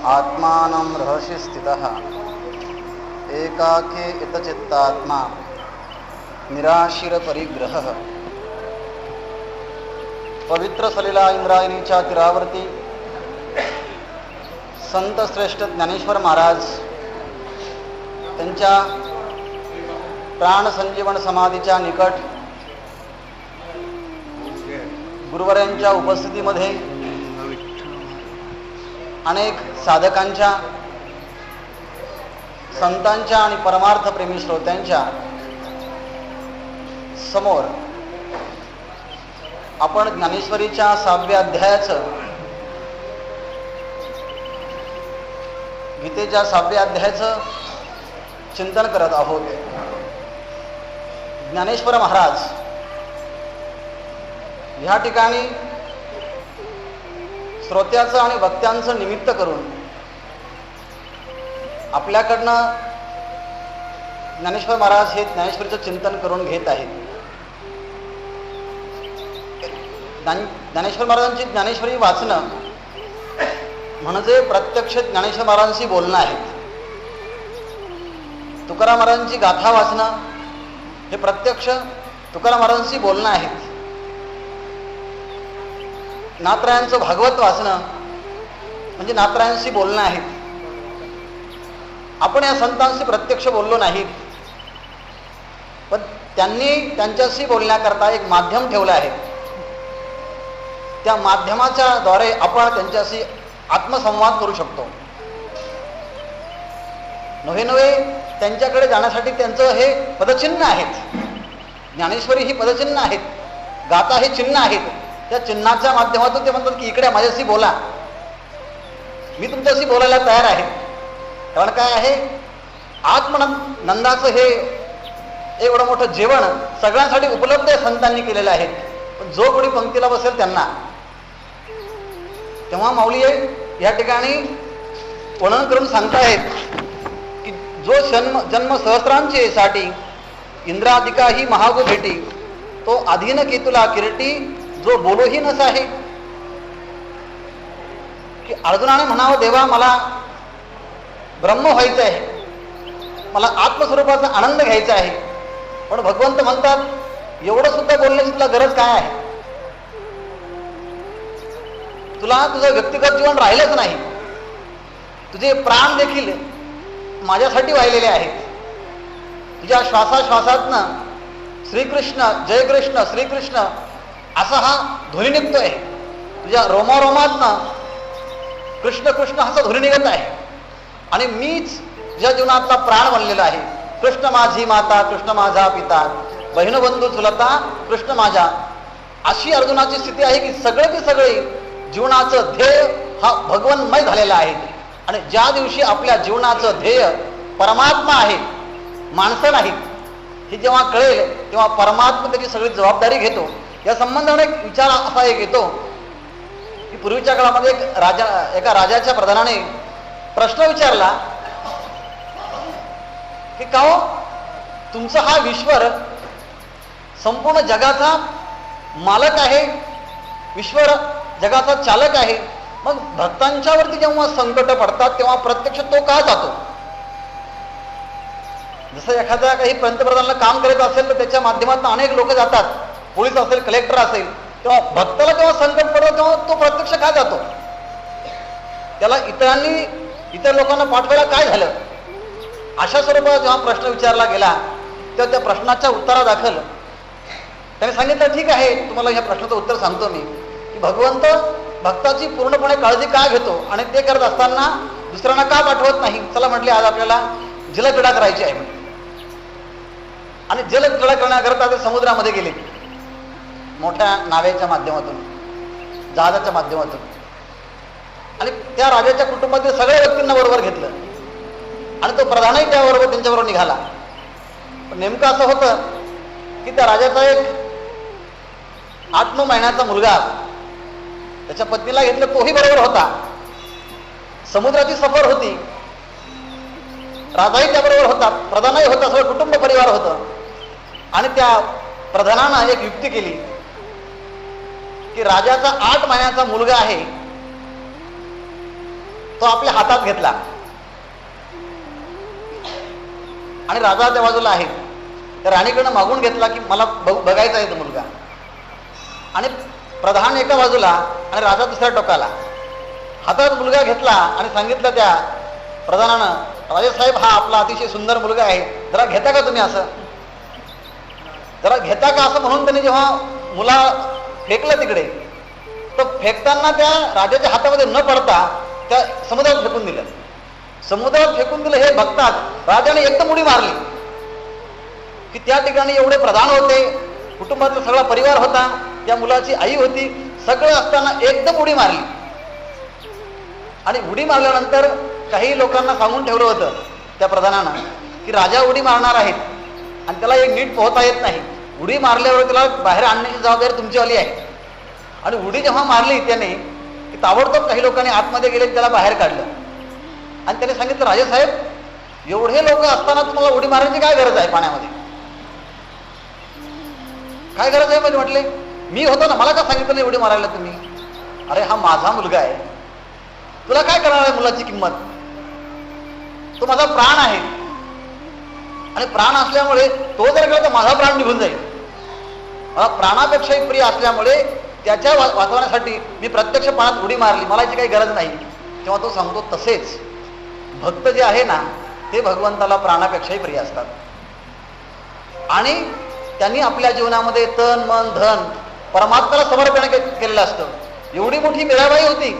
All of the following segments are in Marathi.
आत्मानं रहसि स्थितः एकाकी इतचित्तात्मा निराशीर परिग्रह. पवित्र सलीला इंद्रायणीच्या तीरावरती संत श्रेष्ठ ज्ञानेश्वर महाराज त्यांच्या प्राणसंजीवन समाधीच्या निकट गुरुवरांच्या उपस्थितीमध्ये अनेक साधकांच्या, संतांच्या आणि परमार्थप्रेमी श्रोत्यांच्या समोर आपण ज्ञानेश्वरीच्या 6व्या अध्यायाचं, गीतेच्या 6व्या अध्यायाचं चिंतन करत आहोत. ज्ञानेश्वर महाराज ह्या ठिकाणी श्रोत्याचं आणि वक्त्यांचं निमित्त करून आपल्याकडनं ज्ञानेश्वर महाराज हे ज्ञानेश्वरीचं चिंतन करून घेत आहेत. ज्ञानेश्वर महाराजांची ज्ञानेश्वरी वाचणं म्हणजे प्रत्यक्ष ज्ञानेश्वर महाराजांशी बोलणं आहे. तुकाराम महाराजांची गाथा वाचणं हे प्रत्यक्ष तुकाराम महाराजांशी बोलणं आहे. नाथरायांचं भागवत वाचणं म्हणजे नाथरायांशी बोलणं आहे. आपण या संतांशी प्रत्यक्ष बोललो नाहीत, पण त्यांनी त्यांच्याशी बोलण्याकरता एक माध्यम ठेवलं आहे. त्या माध्यमाच्या द्वारे आपण त्यांच्याशी आत्मसंवाद करू शकतो. नव्हे नव्हे त्यांच्याकडे जाण्यासाठी त्यांचं हे पदचिन्ह आहेत. ज्ञानेश्वरी ही पदचिन्ह आहेत, गाथा हे चिन्ह आहेत. त्या चिन्हाच्या माध्यमातून ते म्हणतात की इकडे माझ्याशी बोला, मी तुमच्याशी बोलायला तयार आहे. कारण काय आहे, आत्मनंदाचं हे एवढं मोठं जेवण सगळ्यांसाठी उपलब्ध आहे, संतांनी केलेलं आहे. पण जो कोणी पंक्तीला बसेल त्यांना, तेव्हा माऊली या ठिकाणी वर्णन करून सांगतायत की जो जन्म सहस्रांचे साठी इंद्रादिका ही महागो भेटी, तो अधीन केतुला किरटी जो बोलोही नस आहे. की अर्जुनाने म्हणावं, देवा मला ब्रह्म व्हायचं आहे, मला आत्मस्वरूपाचा आनंद घ्यायचा आहे. पण भगवंत म्हणतात एवढं सुद्धा बोलण्याची तुला गरज काय आहे? तुला तुझं व्यक्तिगत जीवन राहिलंच नाही, तुझे प्राण देखील माझ्यासाठी वाहिलेले आहेत. तुझ्या श्वासाश्वासातनं श्रीकृष्ण जय कृष्ण श्रीकृष्ण असा हा ध्वनी निघतोय. तुझ्या रोमारोमातनं कृष्ण कृष्ण असा ध्वनी निघत आहे. आणि मीच तुझ्या जीवनातला प्राण बनलेला आहे. कृष्ण माझी माता, कृष्ण माझा पिता, बहिणबंधू चुलता, कृष्ण माझा. अशी अर्जुनाची स्थिती आहे की सगळे की सगळे जीवनाचं ध्येय हा भगवन्मय झालेला आहे. आणि ज्या दिवशी आपल्या जीवनाचं ध्येय परमात्मा आहे, माणसं नाहीत, हे जेव्हा कळेल तेव्हा परमात्मा त्याची सगळी जबाबदारी घेतो. या संबंधाने एक विचार असा एक येतो की पूर्वीच्या काळामध्ये एका राजाच्या प्रधानाने प्रश्न विचारला की का हो, तुमचा हा ईश्वर संपूर्ण जगाचा मालक आहे, ईश्वर जगाचा चालक आहे, मग भक्तांच्यावरती जेव्हा संकट पडतात तेव्हा प्रत्यक्ष तो का जातो? जसं एखाद्या काही पंतप्रधानाला काम करत असेल तर त्याच्या माध्यमातून अनेक लोक जातात, पोलीस असेल, कलेक्टर असेल, तेव्हा भक्ताला जेव्हा संकट पडतं तेव्हा तो प्रत्यक्ष का जातो? त्याला इतर लोकांना पाठवायला काय झालं? अशा स्वरूपात जेव्हा प्रश्न विचारला गेला तेव्हा त्या प्रश्नाच्या उत्तरादाखल त्याने सांगितलं, ठीक आहे, तुम्हाला ह्या प्रश्नाचं उत्तर सांगतो मी की भगवंत भक्ताची पूर्णपणे काळजी का घेतो आणि ते करत असताना दुसऱ्यांना का पाठवत नाही? चला म्हटले, आज आपल्याला जलक्रीडा करायची आहे. आणि जलक्रीडा करण्याकरता ते समुद्रामध्ये गेले, मोठ्या नावेच्या माध्यमातून, जहाजाच्या माध्यमातून. आणि त्या राजाच्या कुटुंबातील सगळ्या व्यक्तींना बरोबर घेतलं आणि तो प्रधानही त्याबरोबर त्यांच्याबरोबर निघाला. पण नेमकं असं होतं की त्या राजाचा एक 8-9 महिन्याचा मुलगा त्याच्या पत्नीला घेतलं, तोही बरोबर होता. समुद्राची सफर होती, राजाही त्याबरोबर होता, प्रधानही होता, सगळं कुटुंब परिवार होतं. आणि त्या प्रधानानं एक युक्ती केली की राजाचा 8 महिन्याचा मुलगा आहे तो आपल्या हातात घेतला आणि राजा त्या बाजूला आहे, त्या राणीकडनं मागून घेतला की मला बघायचा आहे तो मुलगा. आणि प्रधान एका बाजूला आणि राजा दुसऱ्या टोकाला. हातात मुलगा घेतला आणि सांगितलं त्या प्रधानानं, राजेसाहेब हा आपला अतिशय सुंदर मुलगा आहे, जरा घेता का तुम्ही, असं जरा घेता का असं म्हणून त्यांनी जेव्हा मुला फेकलं तिकडे, तर फेकताना त्या राजाच्या हातामध्ये न पडता त्या समुद्रात फेकून दिलं. समुद्रात फेकून दिलं हे बघतात राजाने एकदम उडी मारली की त्या ठिकाणी एवढे प्रधान होते, कुटुंबातला सगळा परिवार होता, त्या मुलाची आई होती, सगळं असताना एकदम उडी मारली. आणि उडी मारल्यानंतर काही लोकांना सांगून ठेवलं होतं त्या प्रधानानं की राजा उडी मारणार आहेत आणि त्याला एक नीट पोहता येत नाही, उडी मारल्यावर त्याला बाहेर आणण्याची जबाबदारी तुमचीवाली आहे. आणि उडी जेव्हा मारली त्याने की ताबडतोब काही लोकांनी आतमध्ये गेले, त्याला बाहेर काढलं आणि त्याने सांगितलं, राजेसाहेब एवढे लोक असताना तुम्हाला उडी मारण्याची काय गरज आहे, पाण्यामध्ये काय गरज आहे? म्हणजे म्हटले मी होतो ना, मला का सांगितलं नाही उडी मारायला तुम्ही? अरे हा माझा मुलगा आहे, तुला काय करणार आहे मुलाची किंमत? तो माझा प्राण आहे आणि प्राण असल्यामुळे तो जर गेला तर माझा प्राण निघून जाईल. मला प्राणापेक्षाही प्रिय असल्यामुळे त्याच्या वाचवण्यासाठी मी प्रत्यक्ष पाण्यात उडी मारली, मला याची काही गरज नाही. तेव्हा तो सांगतो तसेच भक्त जे आहे ना ते भगवंताला प्राणापेक्षाही प्रिय असतात आणि त्यांनी आपल्या जीवनामध्ये तन मन धन परमात्म्याला समर्पण केलेलं असतं. एवढी मोठी मीराबाई होती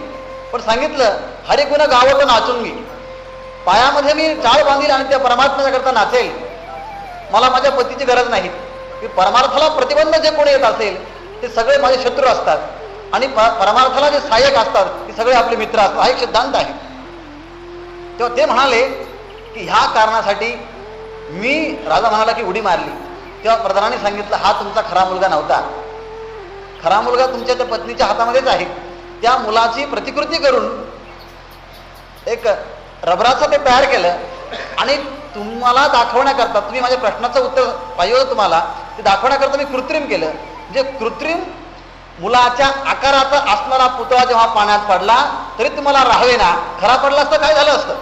पण सांगितलं, हरिगुण गावत नाचून मी, पायामध्ये मी टाळ बांधील आणि त्या परमात्म्याच्या करता नाचेल, मला माझ्या पतीची गरज नाही. की परमार्थाला प्रतिबंध जे कोणी येत असेल ते सगळे माझे शत्रू असतात आणि परमार्थाला जे सहाय्यक असतात ते सगळे आपले मित्र असतात, हा एक सिद्धांत आहे. तेव्हा ते म्हणाले की ह्या कारणासाठी मी, राजा म्हणाला की उडी मारली. तेव्हा प्रधानाने सांगितलं, हा तुमचा खरा मुलगा नव्हता, खरा मुलगा तुमच्या त्या पत्नीच्या हातामध्येच आहे. त्या मुलाची प्रतिकृती करून एक रबराचं ते तयार केलं आणि तुम्हाला दाखवण्याकरता, तुम्ही माझ्या प्रश्नाचं उत्तर पाहिजे होतं तुम्हाला, ते दाखवण्याकरता मी कृत्रिम केलं. म्हणजे कृत्रिम मुलाच्या आकाराचा असणारा पुतळा जेव्हा पाण्यात पडला तरी तुम्हाला राहावे ना, खरा पडला असतं काय झालं असतं,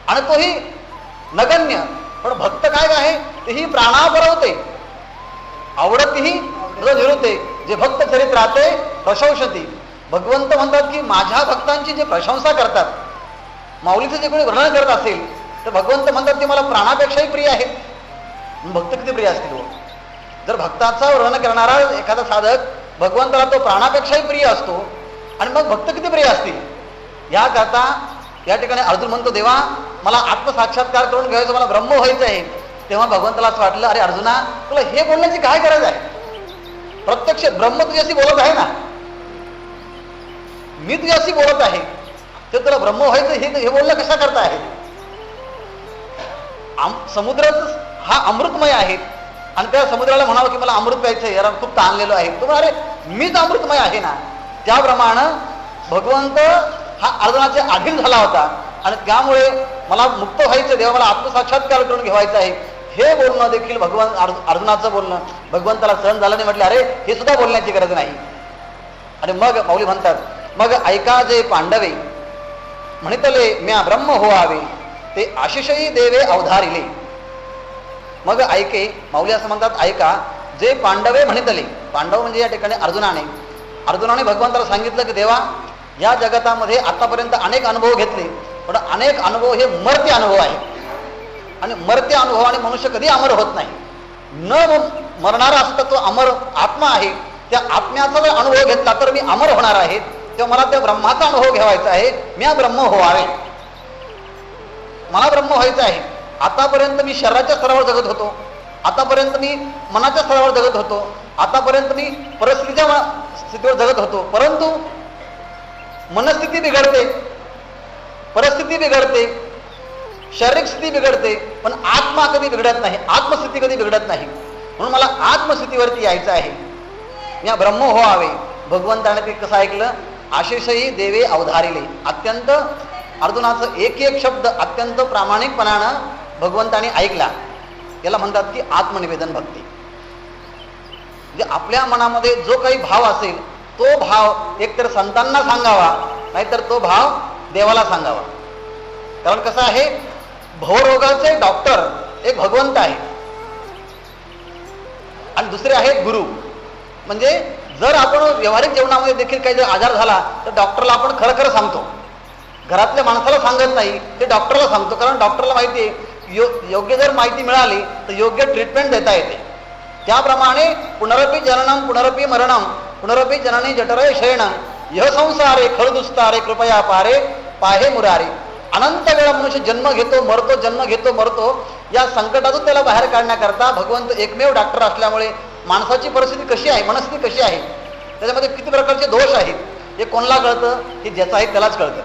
आणि तोही नगण्य. पण भक्त काय आहे, तेही प्राणा बरवते, आवडतीही निरुते, जे भक्त चरित्राते प्रशंसती. भगवंत म्हणतात की माझ्या भक्तांची जे प्रशंसा करतात, माऊलीचं जे कोणी वर्णन करत असेल तर भगवंत म्हणतात ते मला प्राणापेक्षाही प्रिय आहेत. भक्त किती प्रिय असतील? जर भक्ताचा वर्णन करणारा एखादा साधक भगवंताला तो प्राणापेक्षाही प्रिय असतो आणि मग भक्त किती प्रिय असतील. याकरता या ठिकाणी अर्जुन म्हणतो, देवा मला आत्मसाक्षात्कार करून घ्यायचं, मला ब्रह्म व्हायचं आहे. तेव्हा भगवंताला असं वाटलं, अरे अर्जुना तुला हे बोलण्याची काय गरज आहे, प्रत्यक्ष ब्रह्म तुझ्याशी बोलत आहे ना, मी तुझ्याशी बोलत आहे, ते तुला ब्रह्म व्हायचं हे बोलणं कशा करता आहे? समुद्र हा अमृतमय आहे आणि त्या समुद्राला म्हणावं की मला अमृत प्यायचं आहे, याला खूप ताणलेलो आहे, तो अरे मीच अमृतमय आहे ना. त्याप्रमाणे भगवंत हा अर्जुनाच्या अधीन झाला होता आणि त्यामुळे मला मुक्त व्हायचं, देवा मला आत्मसाक्षात्कार करून घेवायचं आहे, हे बोलणं देखील अर्जुनाचं बोलणं भगवंताला सहन झालं नाही. म्हटलं अरे हे सुद्धा बोलण्याची गरज नाही. आणि मग माऊली म्हणतात, मग ऐका जे पांडवे म्हणितले म्या ब्रह्म होवावे, ते आशिषही देवे अवधारिले. मग ऐके, माऊली असं म्हणतात, ऐका जे पांडवे म्हणितले, पांडव म्हणजे या ठिकाणी अर्जुनाने भगवंताला सांगितलं की देवा या जगतामध्ये आतापर्यंत अनेक अनुभव घेतले, पण अनेक अनुभव हे मर्त्य अनुभव आहे आणि मर्त्य अनुभवाने मनुष्य कधी अमर होत नाही. न मरणारा असता तो अमर आत्मा आहे, त्या आत्म्याचा जर अनुभव घेतला तर मी अमर होणार आहे. तेव्हा मला त्या ब्रह्माचा अनुभव घ्यावायचा आहे, मी ब्रह्म व्हावे, मला ब्रह्म व्हायचं आहे. आतापर्यंत मी शरीराच्या स्तरावर जगत होतो, आतापर्यंत मी मनाच्या स्तरावर जगत होतो, आतापर्यंत मी परिस्थितीच्या स्थितीवर जगत होतो, परंतु मनस्थिती बिघडते, परिस्थिती बिघडते, शारीरिक स्थिती बिघडते, पण आत्मा कधी बिघडत नाही, आत्मस्थिती कधी बिघडत नाही. म्हणून मला आत्मस्थितीवरती यायचं आहे, या ब्रह्म व्हावे. भगवंताने ते कसं ऐकलं, आशिषही देवे अवधारिले. अत्यंत अर्जुनाचं एक एक शब्द अत्यंत प्रामाणिकपणानं भगवंताने ऐकला. याला म्हणतात की आत्मनिवेदन भक्ती. म्हणजे आपल्या मनामध्ये जो काही भाव असेल तो भाव एकतर संतांना सांगावा, नाहीतर तो भाव देवाला सांगावा. कारण कसं आहे, भवरोगाचे डॉक्टर एक भगवंत आहे आणि दुसरे आहेत गुरु. म्हणजे जर आपण व्यावहारिक जीवनामध्ये देखील काही जर आजार झाला तर डॉक्टरला आपण खरं खरं सांगतो, घरातल्या माणसाला सांगत नाही, ते डॉक्टरला सांगतो. कारण डॉक्टरला माहिती आहे योग्य जर माहिती मिळाली तर योग्य ट्रीटमेंट देता येते. त्याप्रमाणे पुनरपी जननम पुनरपी मरणम पुनरपी जननी जठरे शयनम यह संसारे खळदुस्तारे कृपया पारे पाहे मुरारे. अनंत वेळा मनुष्य जन्म घेतो मरतो, जन्म घेतो मरतो. या संकटातून त्याला बाहेर काढण्याकरता भगवंत एकमेव डॉक्टर असल्यामुळे माणसाची परिस्थिती कशी आहे, मनस्थिती कशी आहे, त्याच्यामध्ये किती प्रकारचे दोष आहेत हे कोणाला कळतं, हे ज्याचं आहे त्यालाच कळतं.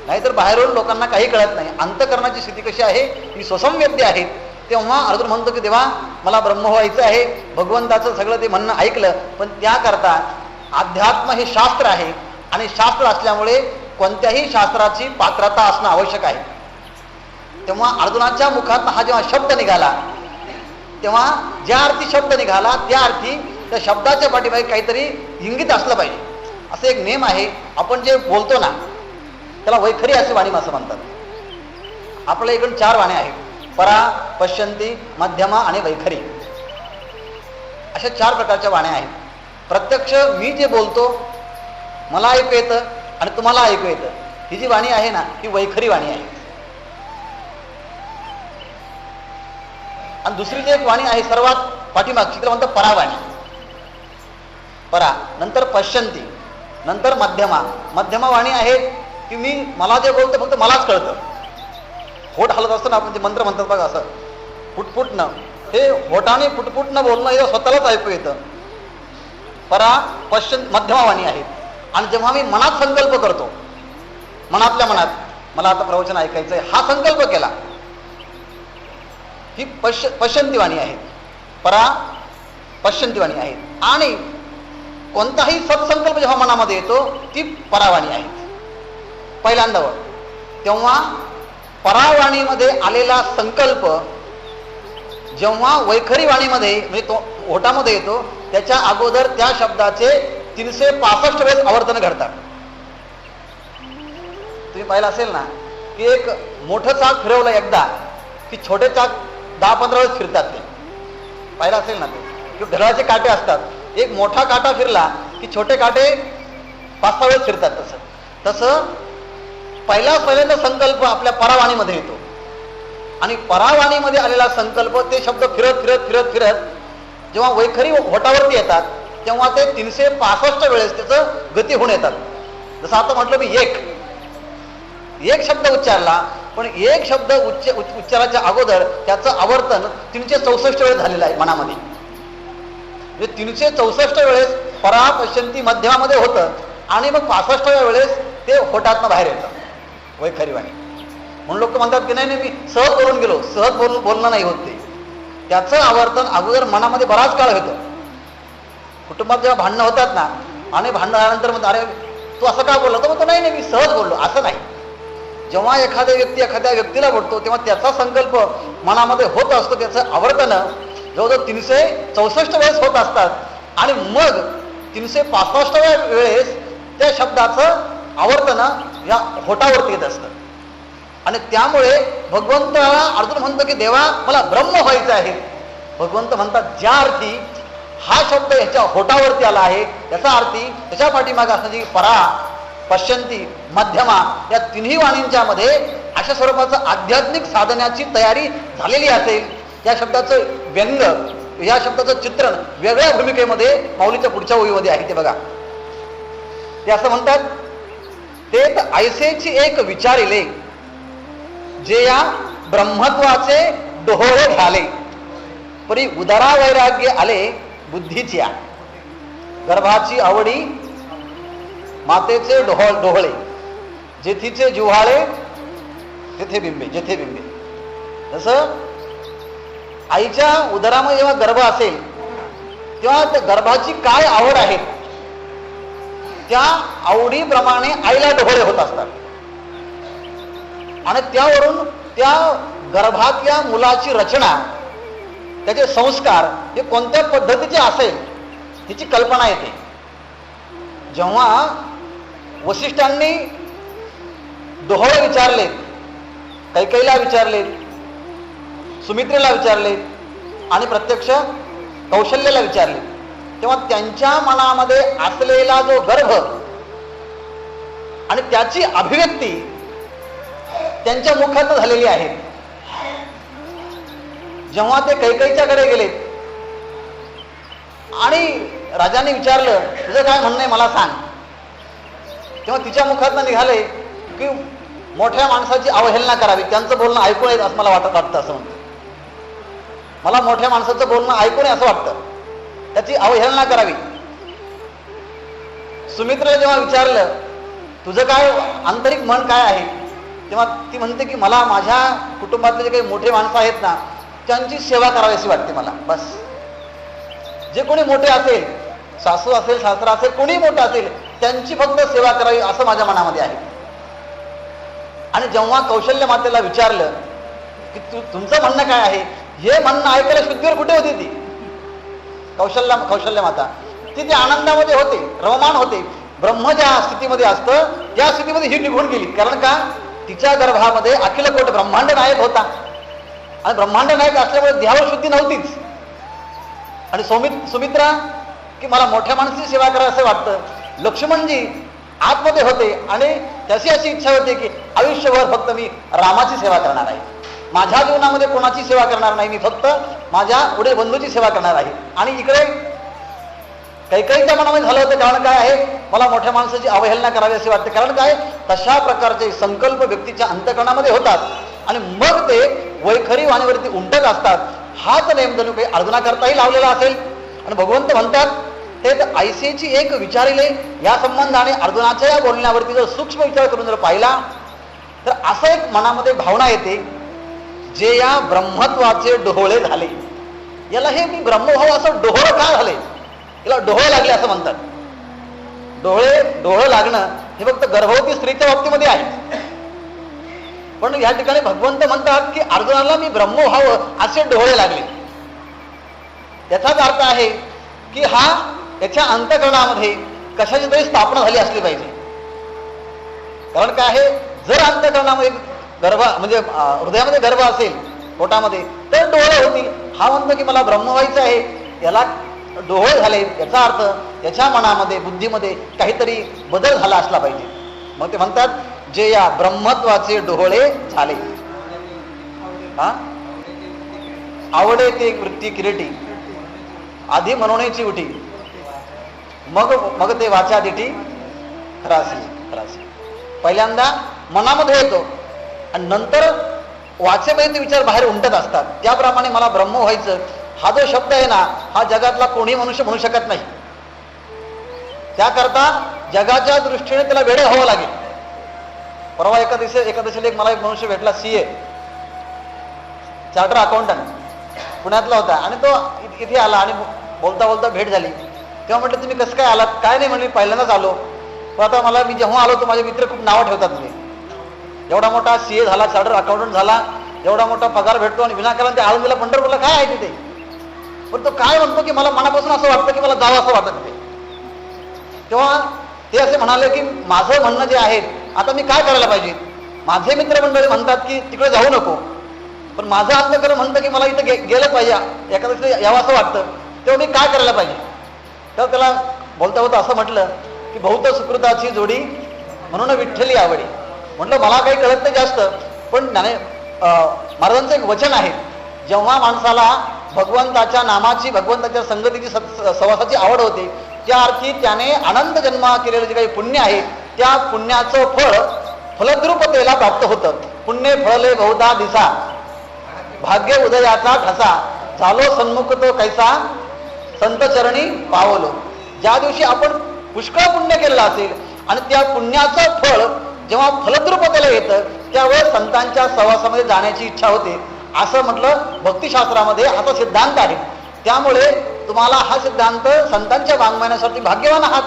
नाहीतर बाहेरून लोकांना काही कळत नाही. अंतःकरणाची स्थिती कशी आहे ही स्वसंवेद्य आहे. तेव्हा अर्जुन म्हणतो की देवा मला ब्रह्म व्हायचं आहे. भगवंताचं सगळं ते म्हणणं ऐकलं, पण त्याकरता अध्यात्म हे शास्त्र आहे आणि शास्त्र असल्यामुळे कोणत्याही शास्त्राची पात्रता असणं आवश्यक आहे. तेव्हा अर्जुनाच्या मुखात हा जेव्हा शब्द निघाला तेव्हा ज्या अर्थी शब्द निघाला त्या अर्थी त्या शब्दाच्या पाठीमागे काहीतरी इंगित असलं पाहिजे. असं एक नेम आहे. आपण जे बोलतो ना त्याला वैखरी असे वाणी असं म्हणतात. आपल्या इकडून 4 वाण्या आहेत, परा, पश्यंती, मध्यमा आणि वैखरी. अशा 4 प्रकारच्या वाण्या आहेत. प्रत्यक्ष मी जे बोलतो मला ऐकू येतं आणि तुम्हाला ऐकू येतं, ही जी वाणी आहे ना ही वैखरी वाणी आहे. आणि दुसरी जी एक वाणी आहे सर्वात पाठीमागची त्याला म्हणतात परावाणी. परा, नंतर पश्यंती, नंतर मध्यमा. मध्यमा वाणी आहे की मी मला जे बोलतो फक्त मलाच कळतं. होठ हलत असतं ना आपण जे मंत्र म्हणतात बघा असं फुटफुटणं, हे होठाने फुटफुटणं बोलणं हे स्वतःलाच ऐकू येतं. परा पश्यंत मध्यमा वाणी आहे. आणि जेव्हा मी मनात संकल्प करतो, मनातल्या मनात मला आता प्रवचन ऐकायचं आहे हा संकल्प केला, ही पश्यंती वाणी आहे. परा पश्यंती वाणी आहे. आणि कोणताही सत्संकल्प जेव्हा मनामध्ये येतो ती परावाणी आहे पहिल्यांदावर. तेव्हा परावाणीमध्ये आलेला संकल्प जेव्हा वैखरी वाणीमध्ये म्हणजे तो ओठामध्ये येतो त्याच्या अगोदर त्या शब्दाचे 365 वेळेस आवर्तन घडतात. तुम्ही पाहिलं असेल ना की एक मोठं चाक फिरवलं एकदा की छोटे चाक 10-15 वेळेस फिरतात. ते पाहिलं असेल ना ते की घड्याळाचे काटे असतात, एक मोठा काटा फिरला की छोटे काटे 5-6 वेळेस फिरतात. तसं पहिल्यांदा संकल्प आपल्या परावाणीमध्ये येतो आणि परावाणीमध्ये आलेला संकल्प ते शब्द फिरत फिरत फिरत फिरत जेव्हा वैखरी होटावरती येतात तेव्हा ते 365 वेळेस त्याचं गती होऊन येतात. जसं आता म्हटलं मी एक शब्द उच्चारला, पण एक शब्द उच्चाराच्या अगोदर त्याचं आवर्तन 364 वेळेस झालेलं आहे मनामध्ये. म्हणजे 364 वेळेस परा पश्यंती मध्यमामध्ये होतं आणि मग 65व्या वेळेस ते होटातनं बाहेर येतं वैखरी वाणी. म्हणून लोक म्हणतात की नाही मी सहज बोलून गेलो, सहज बोलणं नाही होत. ते त्याचं आवर्तन अगोदर मनामध्ये बराच काळ होतं. कुटुंबात जेव्हा भांडणं होतात ना आणि भांडण झाल्यानंतर म्हणतात अरे तू असं का बोलला, तर म्हणतो नाही मी सहज बोललो. असं नाही. जेव्हा एखाद्या व्यक्ती एखाद्या व्यक्तीला बोलतो तेव्हा त्याचा संकल्प मनामध्ये होत असतो, त्याचं आवर्तन जवळजवळ 364 वेळेस होत असतात आणि मग 365व्या वेळेस त्या शब्दाचं आवर्तन या होटावरती येत असतं. आणि त्यामुळे भगवंताला अर्जुन म्हणतो की देवा मला ब्रह्म व्हायचं आहे. भगवंत म्हणतात ज्या अर्थी हा शब्द याच्या होटावरती आला आहे त्याचा अर्थी त्याच्या पाठीमागे असणारी परा पश्यंती मध्यमा या तिन्ही वाणींच्या मध्ये अशा स्वरूपाचं आध्यात्मिक साधनाची तयारी झालेली असेल. या शब्दाचं व्यंग, या शब्दाचं चित्रण वेगळ्या भूमिकेमध्ये माऊलीच्या पुढच्या ओळीमध्ये आहे. ते बघा, ते असं म्हणतात ते ऐसेची एक विचारिले जे या ब्रह्मत्वाचे डोहोळे घाले परी उदरा वैराग्य आले बुद्धीच्या गर्भाची आवडी मातेचे डोहळे जेथीचे जिव्हाळे तेथे बिंबे जेथे बिंबे. जसं आईच्या उदरामध्ये जेव्हा गर्भ असेल तेव्हा त्या गर्भाची काय आवड आहे त्या आवडीप्रमाणे आईला डोळे होत असतात आणि त्यावरून त्या गर्भातल्या मुलाची रचना त्याचे संस्कार हे कोणत्या पद्धतीचे असेल हिची कल्पना येते. जेव्हा वसिष्ठांनी डोहळे विचारलेत, कैकेयीला विचारलेत, सुमित्रेला विचारले आणि प्रत्यक्ष कौशल्याला विचारले, तेव्हा त्यांच्या मनामध्ये असलेला जो गर्भ आणि त्याची अभिव्यक्ती त्यांच्या मुखात झालेली आहे. जेव्हा ते कैकेयीच्याकडे गेले आणि राजाने विचारलं तुझं काय म्हणणं आहे मला सांग, तेव्हा तिच्या मुखातनं निघाले की मोठ्या माणसाची अवहेलना करावी, त्यांचं बोलणं ऐकू नये असं मला वाटतं. असं म्हणतं, मला मोठ्या माणसाचं बोलणं ऐकू नये असं वाटतं, त्याची अवहेलना करावी. सुमित्रेला जेव्हा विचारलं तुझं काय आंतरिक मन काय आहे, तेव्हा ती म्हणते की मला माझ्या कुटुंबातले जे काही मोठे माणसं आहेत ना त्यांची सेवा करावी अशी वाटते मला. बस जे कोणी मोठे असेल, सासू असेल, सासरा असेल, कोणी मोठं असेल, त्यांची फक्त सेवा करावी असं माझ्या मनामध्ये आहे. आणि जेव्हा कौशल्य मातेला विचारलं की तुमचं म्हणणं काय आहे, हे म्हणणं ऐकायला शुद्धीवर कुठे होती ती कौशल्य माता, ती आनंदामध्ये होते, रममाण होते. ब्रह्म ज्या स्थितीमध्ये असतं त्या स्थितीमध्ये ही निघून गेली. कारण का, तिच्या गर्भामध्ये अखिलकोट ब्रह्मांड नायक होता आणि ब्रह्मांड नायक असल्यामुळे देहावर शुद्धी नव्हतीच. आणि सुमित्रा की मला मोठ्या माणसाची सेवा करा असं वाटतं. लक्ष्मणजी आतमध्ये होते आणि त्याची अशी इच्छा होती की आयुष्यभर फक्त मी रामाची सेवा करणार आहे, माझ्या जीवनामध्ये कोणाची सेवा करणार नाही, मी फक्त माझ्या पुढे बंधूची सेवा करणार आहे. आणि इकडे कैकेयीच्या मनामध्ये झालं होतं. कारण काय आहे, मला मोठ्या माणसाची अवहेलना करावी असे वाटते. कारण काय, तशा प्रकारचे संकल्प व्यक्तीच्या अंतःकरणामध्ये होतात आणि मग ते वैखरी वाणीवरती उमटत असतात. हाच नेम जणू काही अर्जुना करताही लावलेला असेल. आणि भगवंत म्हणतात ते ऐसेची एक विचारिले या संबंधाने अर्जुनाच्या या बोलण्यावरती जर सूक्ष्म विचार करून जर पाहिला तर असं एक मनामध्ये भावना येते, जे या ब्रह्मत्वाचे डोहळे झाले, याला हे मी ब्रह्मभाव असं डोहळ का झाले, याला डोहळे लागले असं म्हणतात. डोहळ लागणं हे फक्त गर्भवती स्त्रीच्या बाबतीमध्ये आहे. पण या ठिकाणी भगवंत म्हणतात की अर्जुनाला मी ब्रह्मभाव असे डोहळे लागले. याचाच अर्थ आहे की हा याच्या अंतःकरणामध्ये कशाची तरी स्थापना झाली असली पाहिजे. कारण काय आहे, जर अंतःकरणामध्ये गर्भ म्हणजे हृदयामध्ये गर्भ असेल पोटामध्ये तर डोळे होतील. हा म्हणतो की मला ब्रह्म व्हायचं आहे, याला डोळे झाले, याचा अर्थ याच्या मनामध्ये बुद्धीमध्ये काहीतरी बदल झाला असला पाहिजे. मग ते म्हणतात जे या ब्रह्मत्वाचे डोळे झाले. हा आवडे ते वृत्ती किरीटी, आधी म्हणण्याची उठी, मग ते वाचा दिठी खरासी. पहिल्यांदा मनामध्ये येतो आणि नंतर वाचेमध्ये ते विचार बाहेर उमटत असतात. त्याप्रमाणे मला ब्रह्म व्हायचं हा जो शब्द आहे ना, हा जगातला कोणी मनुष्य म्हणू शकत नाही. त्याकरता जगाच्या दृष्टीने त्याला वेडे व्हावं लागेल. परवा एका दिवशी मला एक मनुष्य भेटला, CA चार्टर अकाउंटंट पुण्यातला होता. आणि तो इथे आला आणि बोलता बोलता भेट झाली. तेव्हा म्हटलं तुम्ही कसं काय आलात, काय नाही म्हणले पहिल्यांदाच आलो. पण आता मला मी जेव्हा आलो तर माझे मित्र खूप नावं ठेवतात. तुम्ही एवढा मोठा CA झाला, चार्टर अकाउंटंट झाला, एवढा मोठा पगार भेटतो आणि विनाकारण ते आळंदीला पंढरपूरला काय आहे तिथे. पण तो काय म्हणतो की मला मनापासून असं वाटतं की मला जावं असं वाटत तिथे. तेव्हा ते असे म्हणाले की माझं म्हणणं जे आहे आता मी काय करायला पाहिजे. माझे मित्रमंडळी म्हणतात की तिकडे जाऊ नको, पण माझं अंतःकरण म्हणतं की मला इथं गेलं पाहिजे, एखाद्या यावं असं वाटतं. तेव्हा मी काय करायला पाहिजे. तेव्हा त्याला बोलता बोलता असं म्हटलं की बहुत सुकृताची जोडी म्हणून विठ्ठली आवडी. म्हटलं मला काही कळत नाही जास्त, पण महाराजांचं एक वचन आहे, जेव्हा माणसाला भगवंताच्या नामाची, भगवंताच्या संगतीची, सहवासाची आवड होते, त्या अर्थी त्याने अनंत जन्मा केलेलं जे काही पुण्य आहे त्या पुण्याचं फळ फलद्रुपतेला प्राप्त होतं. पुण्य फळले बहुधा दिसा, भाग्य उदयाचा ठसा, झालो सन्मुख तो कैसा, संत चरणी पावलो. ज्या दिवशी आपण पुष्कळ पुण्य केलेलं असेल आणि त्या पुण्याचं फळ जेव्हा फलद्रुपतेला येतं त्यावेळेस संतांच्या सहवासामध्ये जाण्याची इच्छा होते. असं म्हटलं भक्तिशास्त्रामध्ये असा सिद्धांत आहे. त्यामुळे तुम्हाला हा सिद्धांत संतांच्या वाङ्मयासाठी भाग्यवान आहात.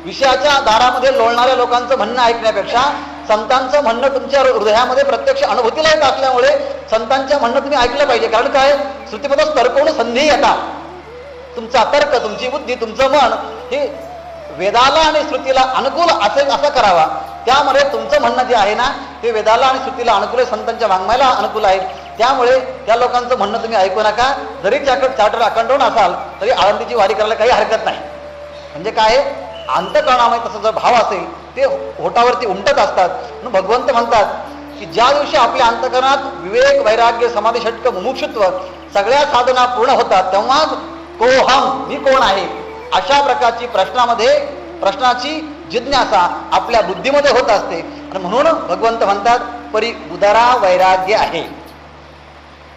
विषयाच्या दारामध्ये लोळणाऱ्या लोकांचं म्हणणं ऐकण्यापेक्षा संतांचं म्हणणं तुमच्या हृदयामध्ये प्रत्यक्ष अनुभूतीला येत असल्यामुळे संतांच्या म्हणणं तुम्ही ऐकलं पाहिजे. कारण काय, श्रुतीपदास तर्कवून संधी येतात. तुमचा तर्क, तुमची बुद्धी, तुमचं मन हे वेदाला आणि श्रुतीला अनुकूल असं करावा. त्यामुळे तुमचं म्हणणं जे आहे ना ते वेदाला आणि श्रुतीला अनुकूल आहे, संतांच्या वाङ्मयाला अनुकूल आहे. त्यामुळे त्या लोकांचं म्हणणं तुम्ही ऐकू नका. जरी चार्टर अखंडून असाल तरी आळंदीची वारी करायला काही हरकत नाही. म्हणजे काय, अंतःकरणामध्ये तसा जर भाव असेल ते होटावरती उमटत असतात. म्हणून भगवंत म्हणतात की ज्या दिवशी आपल्या अंतःकरणात विवेक, वैराग्य, समाधी, षटक, मुमुक्षुत्व सगळ्या साधना पूर्ण होतात तेव्हाच कोहम, मी कोण आहे, अशा प्रकारची प्रश्नाची जिज्ञासा आपल्या बुद्धीमध्ये होत असते. आणि म्हणून भगवंत म्हणतात परी उदारा वैराग्य आहे.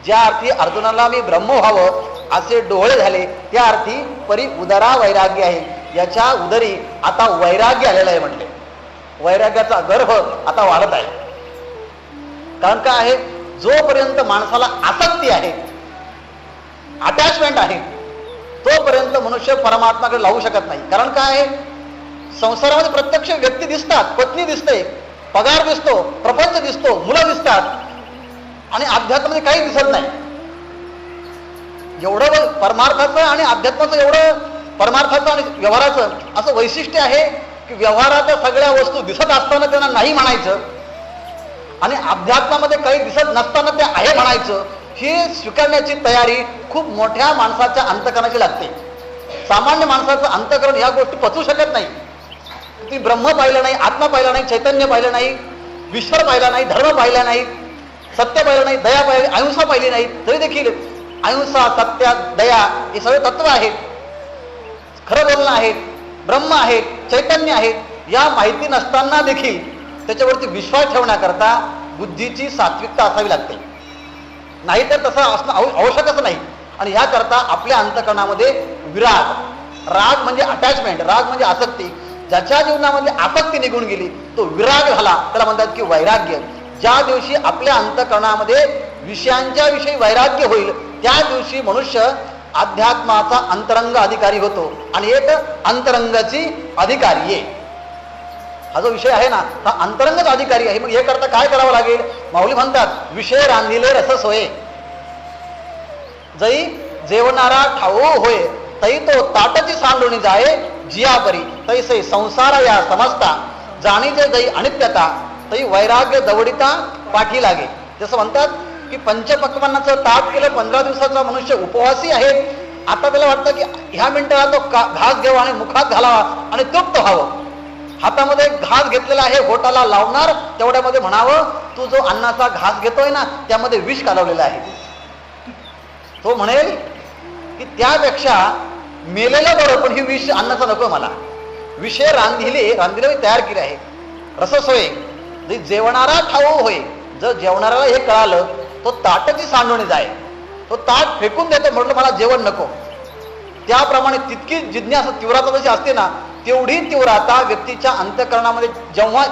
ज्या अर्थी अर्जुनाला मी ब्रह्म व्हावं असे डोळे झाले त्या अर्थी परी उदारा वैराग्य आहे. याच्या उदरी आता वैराग्य आलेलं आहे म्हटले. वैराग्याचा गर्भ आता वाढत आहे. कारण काय आहे, जोपर्यंत माणसाला आसक्ती आहे, अटॅचमेंट आहे, तोपर्यंत मनुष्य परमात्माकडे लावू शकत नाही. कारण काय आहे, संसारामध्ये प्रत्यक्ष व्यक्ती दिसतात, पत्नी दिसते, पगार दिसतो, प्रपंच दिसतो, मुलं दिसतात, आणि अध्यात्मामध्ये काही दिसत नाही. एवढं परमार्थाचं आणि अध्यात्माचं, एवढं परमार्थाचं आणि व्यवहाराचं असं वैशिष्ट्य आहे की व्यवहाराच्या सगळ्या वस्तू दिसत असताना त्यांना नाही म्हणायचं आणि अध्यात्मामध्ये काही दिसत नसताना ते आहे म्हणायचं. ही स्वीकारण्याची तयारी खूप मोठ्या माणसाच्या अंतःकरणाची लागते. सामान्य माणसाचं अंतःकरण ह्या गोष्टी पचवू शकत नाही. ती ब्रह्म पाहिलं नाही, आत्मा पाहिला नाही, चैतन्य पाहिलं नाही, ईश्वर पाहिला नाही, धर्म पाहिला नाही, सत्य पाहिलं नाही, दया पाहिली, अहिंसा पाहिली नाही. तरी देखील अहिंसा, सत्य, दया हे सगळे तत्व आहेत, खरं बोलणं आहे, ब्रह्म आहे, चैतन्य आहे, या माहिती नसताना देखील त्याच्यावरती विश्वास ठेवण्याकरता बुद्धीची सात्विकता असावी लागते. नाहीतर तसं असणं आवश्यकच नाही. आणि ह्याकरता आपल्या अंतःकरणामध्ये विराग, राग म्हणजे अटॅचमेंट, राग म्हणजे आसक्ती, ज्याच्या जीवनामध्ये आसक्ती निघून गेली तो विराग झाला, त्याला म्हणतात की वैराग्य. ज्या दिवशी आपल्या अंतःकरणामध्ये विषयांच्या विषयी वैराग्य होईल त्या दिवशी मनुष्य अध्यात्माचा अंतरंग अधिकारी होतो आणि एक अंतरंगाची अधिकारी आहे. हा जो विषय आहे ना हा अंतरंगच अधिकारी आहे. मग हे करता काय करावं लागेल, माऊली म्हणतात विषय रांधिले रस सोये, जई जेवणारा ठाऊ होय, तई तो ताटची सांडून जाये जियापरी, तैसे संसार या समजता, जाणीचे जई अनित्यता, तई वैराग्य दवडिता पाठी लागे. जसं म्हणतात की पंचपक्वान्नाचं ताट केलं, 15 दिवसाचा मनुष्य उपवासी आहे, आता त्याला वाटतं की ह्या मिनिटाला तो घास घ्यावा आणि मुखात घालावा आणि तृप्त व्हावं. हातामध्ये घास घेतलेला आहे, होटाला लावणार तेवढ्यामध्ये म्हणावं तू जो अन्नाचा घास घेतोय ना त्यामध्ये विष कालवलेलं आहे. तो म्हणेल की त्यापेक्षा मेलेलं बरं, पण ही विष अन्नाचा नको मला. विषय रांधिले तयार केले आहे. रससोय जेवणारा ठाऊ होय, जर जेवणाऱ्याला हे कळालं तो ताटाची सांडून जाय, तो ताट फेकून देतो, म्हटलं मला जेवण नको. त्याप्रमाणे तितकी जिज्ञासा, तीव्रता जशी असते ना तेवढी तीव्रता व्यक्तीच्या अंतःकरणामध्ये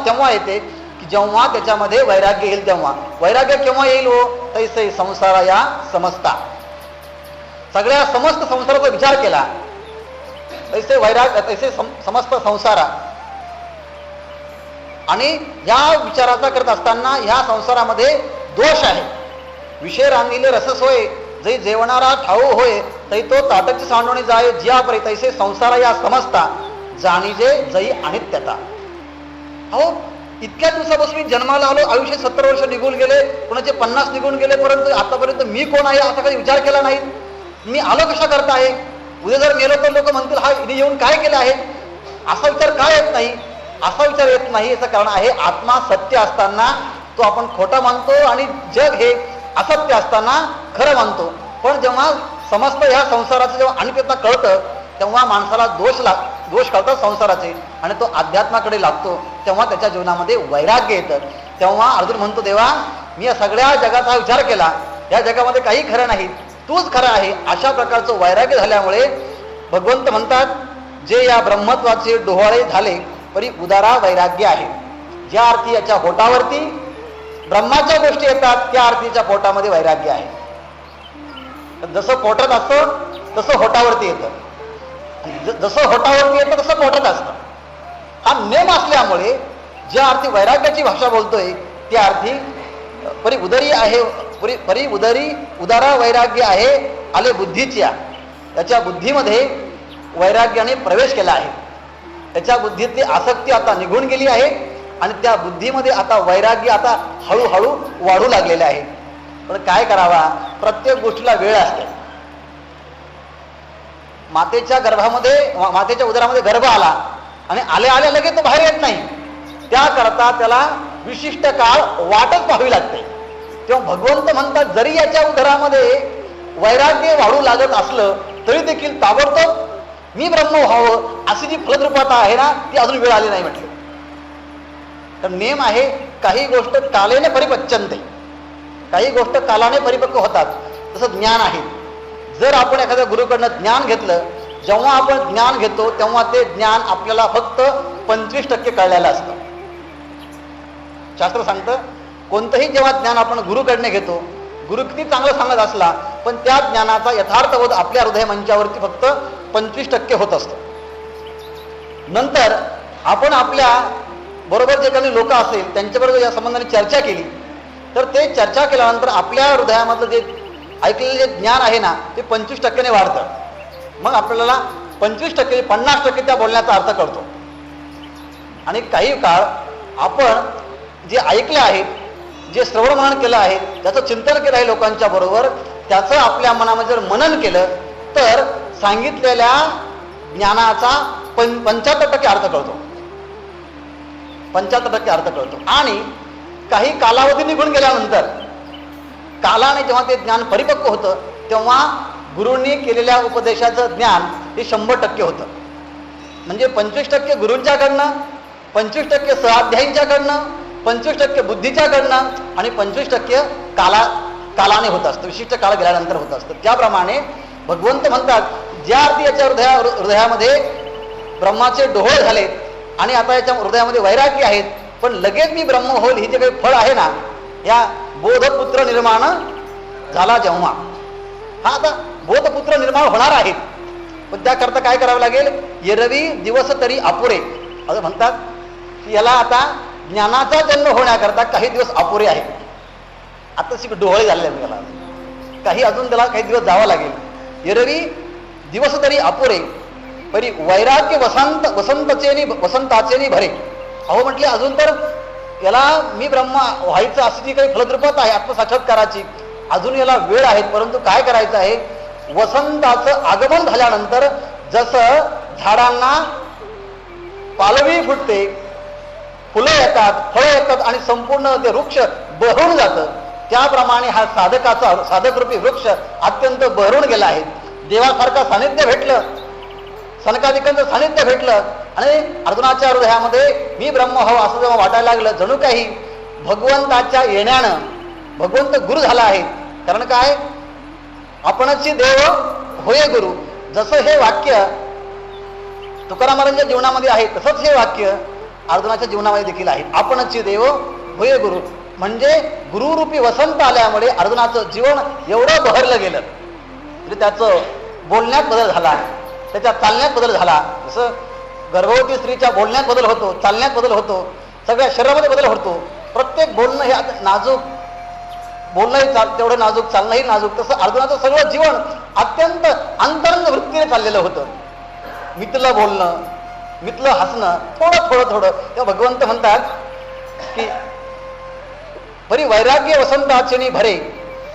तेव्हा येते की जेव्हा त्याच्यामध्ये वैराग्य येईल. तेव्हा वैराग्य केव्हा येईल हो, तैसे संसारा या समजता, सगळ्या समस्त संसाराचा विचार केला, तैसे वैराग्य, तैसे समस्त संसारा. आणि या विचाराचा करत असताना ह्या संसारामध्ये दोष आहे. विषय रांधिले रसस होय, जै जेवणारा ठाऊ होय, तै तो ताटची सांडोणी जाय जियापरी, तैसे संसारा या समजता, जाणीजे जई अनित्यता. हो, इतक्या दिवसापासून जन्माला आलो, आयुष्य 70 वर्ष निघून गेले, कोणाचे 50 निघून गेले, परंतु आतापर्यंत मी कोण आहे असा काही विचार केला नाही. मी आलो कशा करता आहे, उद्या जर मेलो तर लोक म्हणतील हा इथे येऊन काय केलं आहे, असा विचार काय येत नाही. असा विचार येत नाही याचं कारण आहे आत्मा सत्य असताना तो आपण खोटा मानतो आणि जग हे असत्य असताना खरं मानतो. पण जेव्हा समस्त ह्या संसाराचं जेव्हा अनित्यता कळतं तेव्हा माणसाला दोष कळतात संसाराचे आणि तो अध्यात्माकडे लागतो. तेव्हा त्याच्या जीवनामध्ये वैराग्य येतं. तेव्हा अर्जुन म्हणतो देवा मी या सगळ्या जगाचा विचार केला, या जगामध्ये काही खरं नाही, तूच खरं आहे. अशा प्रकारचं वैराग्य झाल्यामुळे भगवंत म्हणतात जे या ब्रह्मत्वाचे डोहाळे झाले परी उदारा वैराग्य आहे. ज्या अर्थी याच्या पोटावरती ब्रह्माच्या गोष्टी येतात त्या अर्थीच्या पोटामध्ये वैराग्य आहे. जसं पोटात असतं तसं होटावरती येतं, जसं होटावरती येतं तसं पोटात असतं. हा नेम असल्यामुळे ज्या अर्थी वैराग्याची भाषा बोलतोय त्या अर्थी परी उदरी आहे, परी उदरी उदारा वैराग्य आहे आले बुद्धीच्या, त्याच्या बुद्धीमध्ये वैराग्याने प्रवेश केला आहे. त्याच्या बुद्धीतली आसक्ती आता निघून गेली आहे आणि त्या बुद्धीमध्ये आता वैराग्य आता हळूहळू वाढू लागलेले आहे. पण काय करावा, प्रत्येक गोष्टीला वेळ असते. मातेच्या गर्भामध्ये, मातेच्या उदरामध्ये गर्भ आला आणि आल्या आल्या लगेच तो बाहेर येत नाही. त्याकरता त्याला विशिष्ट काळ वाटच पाहावी लागते. तेव्हा भगवंत म्हणतात, जरी याच्या उदरामध्ये वैराग्य वाढू लागत असलं तरी देखील ताबडतोब मी ब्रह्म व्हावं अशी जी फलद्रुपता आहे ना, ती अजून वेळ आली नाही म्हटली. तर नेम आहे, काही गोष्ट कालेने परिपच्यन्ते, काही गोष्ट कालाने परिपक्व होतात. तसं ज्ञान आहे. जर आपण एखाद्या गुरुकडनं ज्ञान घेतलं, जेव्हा आपण ज्ञान घेतो तेव्हा ते ज्ञान आपल्याला फक्त 25% कळलेलं असतं. शास्त्र सांगतं, कोणतंही जेव्हा ज्ञान आपण गुरुकडनं घेतो, गुरु किती चांगलं सांगत असला पण त्या ज्ञानाचा यथार्थबोध आपल्या हृदय मंचावरती फक्त 25% होत असतो. नंतर आपण आपल्या बरोबर जे काही लोक असेल त्यांच्याबरोबर या संबंधाने चर्चा केली तर ते चर्चा केल्यानंतर आपल्या हृदयामधलं जे ऐकलेलं जे ज्ञान आहे ना, ते 25%ने वाढतं. मग आपल्याला 25%, 50% त्या बोलण्याचा अर्थ कळतो. आणि काही काळ आपण जे ऐकलं आहे, जे श्रवण मनन केलं आहे, ज्याचं चिंतन केलं आहे लोकांच्या बरोबर, त्याचं आपल्या मनामध्ये जर मनन केलं तर सांगितलेल्या ज्ञानाचा 75% अर्थ कळतो. 75% अर्थ कळतो. आणि काही कालावधी निघून गेल्यानंतर, कालाने जेव्हा ते ज्ञान परिपक्व होतं तेव्हा गुरूंनी केलेल्या उपदेशाचं ज्ञान हे 100% होतं. म्हणजे 25% गुरूंच्याकडनं, 25% स्वाध्यायींच्याकडनं, 25% बुद्धीच्याकडनं आणि 25% कालाने होत असतं, विशिष्ट काळ गेल्यानंतर होत असतं. त्याप्रमाणे भगवंत म्हणतात, ज्या अर्थी याच्या हृदयामध्ये ब्रह्माचे डोळे झालेत आणि आता याच्या हृदयामध्ये वैराग्य आहेत, पण लगेच मी ब्रह्म होईल ही जे काही फळ आहे ना, या बोधपुत्र निर्माण झाला जेव्हा, हा आता बोधपुत्र निर्माण होणार आहेत. पण त्याकरता काय करावं लागेल, एरवी दिवस तरी अपुरे असं म्हणतात की याला आता ज्ञानाचा जन्म होण्याकरता काही दिवस अपुरे आहेत. आता डोळे झालेले आहेत, त्याला काही अजून त्याला काही दिवस जावं लागेल. एरवी दिवस तरी अपुरे परी वैराग्य वसंताचे भरे. अहो म्हटले, अजून तर याला मी ब्रह्म व्हायचं अशी जी काही फलद्रुपता आहे आत्मसाक्षात्काराची, अजून याला वेळ आहे. परंतु काय करायचं आहे, वसंताचं आगमन झाल्यानंतर जसं झाडांना पालवी फुटते, फुलं येतात, फळं येतात आणि संपूर्ण ते वृक्ष बहरून जातं, त्याप्रमाणे हा साधकरूपी वृक्ष अत्यंत बहरून गेला आहे. देवासारखं सानिध्य भेटलं, सनकादिकांचं सानिध्य भेटलं आणि अर्जुनाच्या हृदयामध्ये मी ब्रह्म हो असं जेव्हा वाटायला लागलं, जणू काही भगवंताच्या येण्यानं भगवंत गुरु झाला आहे. कारण काय, आपणची देव होय गुरु, जसं हे वाक्य तुकाराम महाराजांच्या जीवनामध्ये आहे तसंच हे वाक्य अर्जुनाच्या जीवनामध्ये देखील आहे. आपणची देव होय गुरु, म्हणजे गुरुरूपी वसंत आल्यामुळे अर्जुनाचं जीवन एवढं बहरलं गेलं. म्हणजे त्याचं बोलण्यात बदल झाला, त्याच्या चालण्यात बदल झाला. जसं गर्भवती स्त्रीच्या बोलण्यात बदल होतो, चालण्यात बदल होतो, सगळ्या शरीरामध्ये बदल होतो. प्रत्येक बोलणं हे नाजूक, बोलणंही तेवढं नाजूक, चालणंही नाजूक. तसं अर्जुनाचं सगळं जीवन अत्यंत अंतरंग वृत्तीने चाललेलं होतं. मितलं बोलणं, मितलं हसणं, थोडं थोडं थोडं. तेव्हा भगवंत म्हणतात की परी वैराग्य वसंताचे भरे,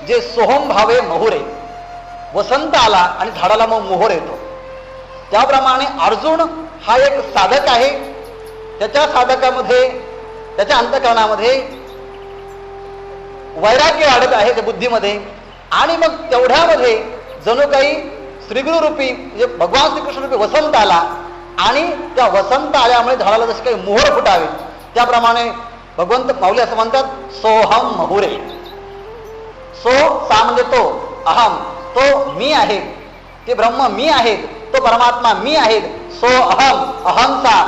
जे सोहम भावे महुरे. वसंत आला आणि झाडाला मग मोहर येतो. त्याप्रमाणे अर्जुन हा एक साधक आहे. त्याच्या साधकामध्ये, त्याच्या अंतःकरणामध्ये वैराग्य वाढत आहे, त्या बुद्धीमध्ये. आणि मग तेवढ्यामध्ये जणू काही श्रीगुरुरूपी म्हणजे भगवान श्रीकृष्णरूपी वसंत आला आणि त्या वसंत आल्यामुळे झाडाला जसे काही मोहर फुटावे, त्याप्रमाणे भगवंत माऊली असं म्हणतात, सोहम महुरे. सो सा म्हणजे तो, अहम तो मी आहे, ते ब्रह्म मी आहे, तो परमात्मा मी आहे. सो अहम, अहंसा